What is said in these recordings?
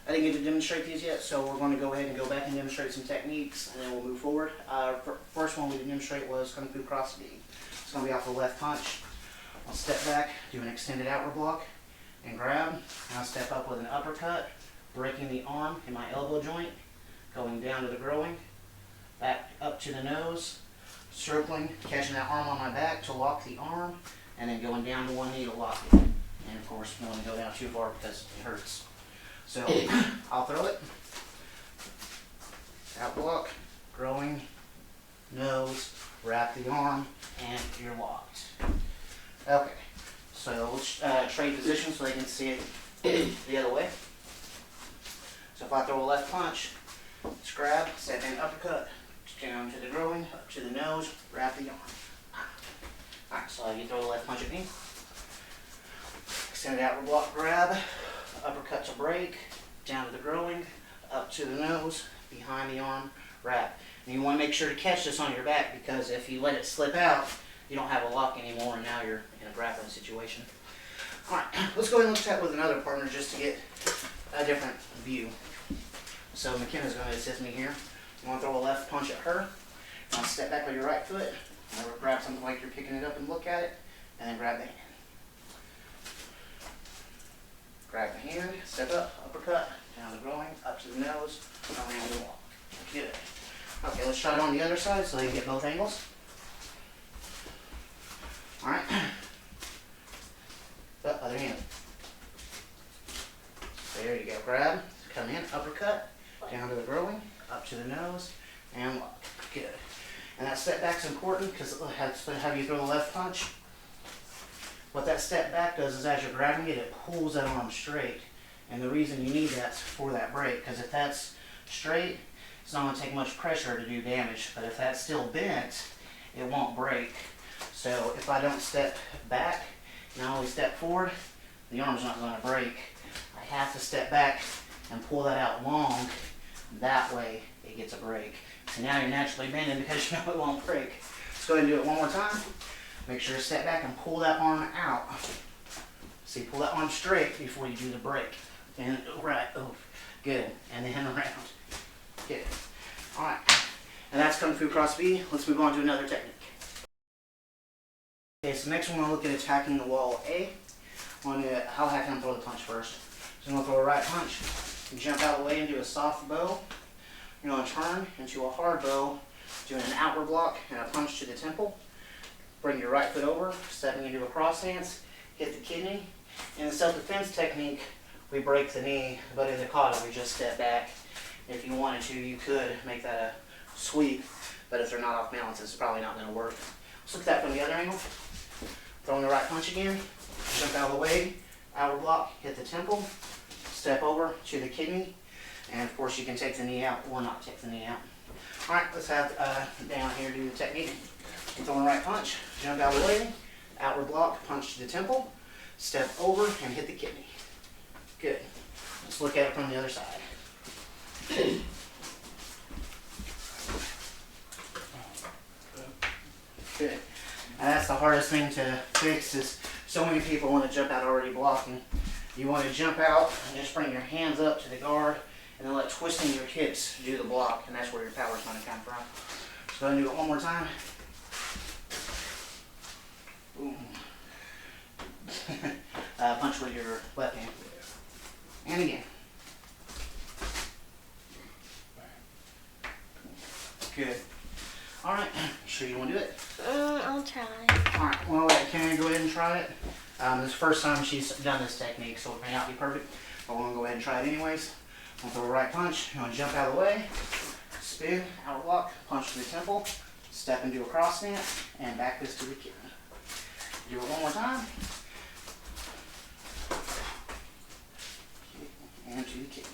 I didn't get to demonstrate these yet, so we're going to go ahead and go back and demonstrate some techniques, and then we'll move forward. First one we did demonstrate was Kung Fu Cross B. It's going to be off the left punch. I'll step back, do an extended outward block, and grab. And I'll step up with an uppercut, breaking the arm in my elbow joint, going down to the growing, back up to the nose, circling, catching that arm on my back to lock the arm, and then going down to one knee to lock it. And of course, you don't want to go down too far because it hurts. So I'll throw it, out block, growing, nose, wrap the arm, and you're locked. Okay, so let's trade positions so they can see it the other way. So if I throw a left punch, let's grab, step in, uppercut, down to the growing, up to the nose, wrap the arm. Alright, so you throw the left punch at me. Extended outward block, grab, uppercut to break, down to the growing, up to the nose, behind the arm, wrap. And you want to make sure to catch this on your back because if you let it slip out, you don't have a lock anymore and now you're in a grappling situation. Alright, let's go ahead and look at that with another partner just to get a different view. So McKenna's going to assist me here. You want to throw a left punch at her. You want to step back with your right foot, or grab something like you're picking it up and look at it, and then grab the hand. Grab the hand, step up, uppercut, down the growing, up to the nose, around the wall. Good. Okay, let's try it on the other side so they can get both angles. Alright. The other hand. There you go. Grab, come in, uppercut, down to the growing, up to the nose, and lock. Good. And that step back's important because it'll have you throw the left punch. What that step back does is as you're grabbing it, it pulls that arm straight. And the reason you need that's for that break, because if that's straight, it's not going to take much pressure to do damage. But if that's still bent, it won't break. So if I don't step back and I only step forward, the arm's not going to break. I have to step back and pull that out long. That way it gets a break. So now you're naturally bending because you know it won't break. Let's go ahead and do it one more time. Make sure to step back and pull that arm out. See, pull that arm straight before you do the break. And right, oh, good. And then around. Good. Alright. And that's Kung Fu Cross B. Let's move on to another technique. Okay, so next one we'll look at attacking the wall A. I'll have him throw the punch first. So I'm going to throw a right punch. You jump out of the way and do a soft bow. You're going to turn into a hard bow, doing an outward block and a punch to the temple. Bring your right foot over, stepping into a cross stance, hit the kidney. In the self-defense technique, we break the knee, but in the kata, we just step back. If you wanted to, you could make that a sweep, but if they're not off balance, it's probably not going to work. Let's look at that from the other angle. Throwing the right punch again, jump out of the way, outward block, hit the temple, step over to the kidney, and of course you can take the knee out or not take the knee out. Alright, let's have down here do the technique. Throwing the right punch, jump out of the way, outward block, punch to the temple, step over and hit the kidney. Good. Let's look at it from the other side. Good. And that's the hardest thing to fix is so many people want to jump out already blocking. You want to jump out and just bring your hands up to the guard and then let twisting your hips do the block, and that's where your power's going to come from. So go ahead and do it one more time. Boom. Punch with your left hand. And again. Good. Alright, sure you want to do it? I'll try. Alright, well, can I go ahead and try it? This is the first time she's done this technique, so it may not be perfect, but we're going to go ahead and try it anyways. I'm going to throw a right punch. You're going to jump out of the way, spin, outward block, punch to the temple, step into a cross stance, and back this to the kidney. Do it one more time. And to the kidney.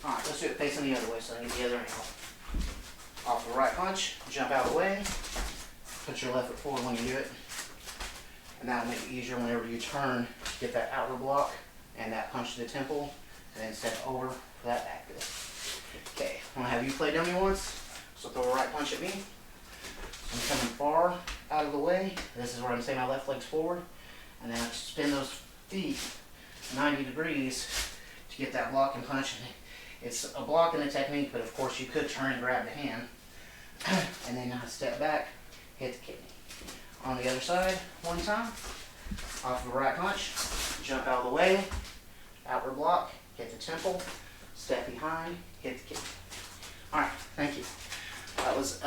Alright, let's do it facing the other way so I get the other angle. Off the right punch, jump out of the way, put your left foot forward when you do it, and that'll make it easier whenever you turn to get that outward block and that punch to the temple, and then step over for that back fist. Okay, I'm going to have you play dummy once, so throw a right punch at me. So I'm coming far out of the way, this is where I'm saying my left leg's forward, and then I spin those feet 90 degrees to get that block and punch. It's a block and a technique, but of course you could turn and grab the hand. And then now step back, hit the kidney. On the other side, one time, off of a right punch, jump out of the way, outward block, hit the temple, step behind, hit the kidney. All right, thank you. That was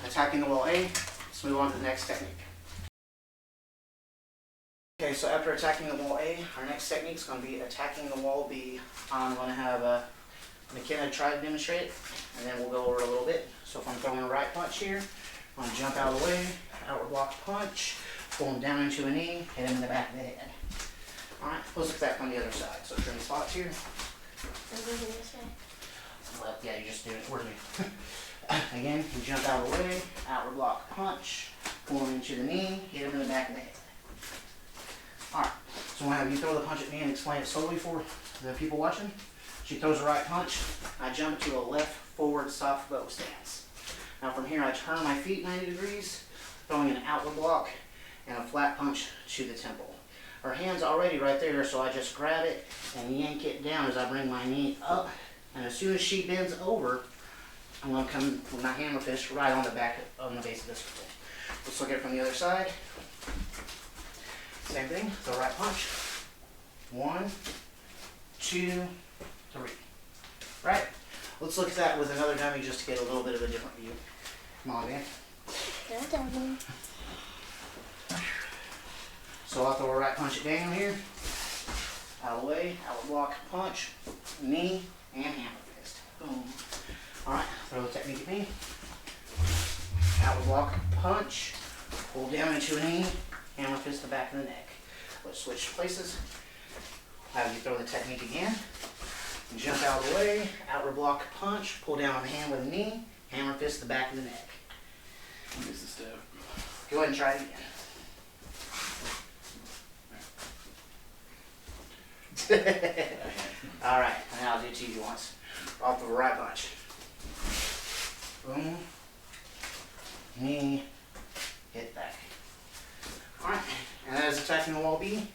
attacking the wall A. Let's move on to the next technique. Okay, so after attacking the wall A, our next technique is going to be attacking the wall B. I'm going to have McKenna try to demonstrate it, and then we'll go over it a little bit. So if I'm throwing a right punch here, I'm going to jump out of the way, outward block punch, pull him down into a knee, hit him in the back of the head. Alright, let's look at that on the other side. So trim the spots here. Well, yeah, you just do it. Where's me? Again, you jump out of the way, outward block punch, pull him into the knee, hit him in the back of the head. Alright, so I'm going to have you throw the punch at me and explain it slowly for the people watching. She throws a right punch, I jump to a left forward soft bow stance. Now from here I turn my feet 90 degrees, throwing an outward block and a flat punch to the temple. Her hand's already right there, so I just grab it and yank it down as I bring my knee up. And as soon as she bends over, I'm going to come with my hammer fist right on the back, on the base of this circle. Let's look at it from the other side. Same thing, the right punch. 1, 2, 3. Right? Let's look at that with another dummy just to get a little bit of a different view. Come on, man. So I'll throw a right punch at Daniel here. Out of the way, outward block punch, knee, and hammer fist. Boom. Alright, throw the technique at me. Outward block punch, pull down into a knee, hammer fist the back of the neck. Let's switch places. Have you throw the technique again. Jump out of the way, outward block punch, pull down on the hand with a knee, hammer fist the back of the neck. Here's the step. Go ahead and try it again. Alright, now I'll do it to you once. Off of a right punch. Boom. Knee. Hit back. Alright, and that is attacking the wall B.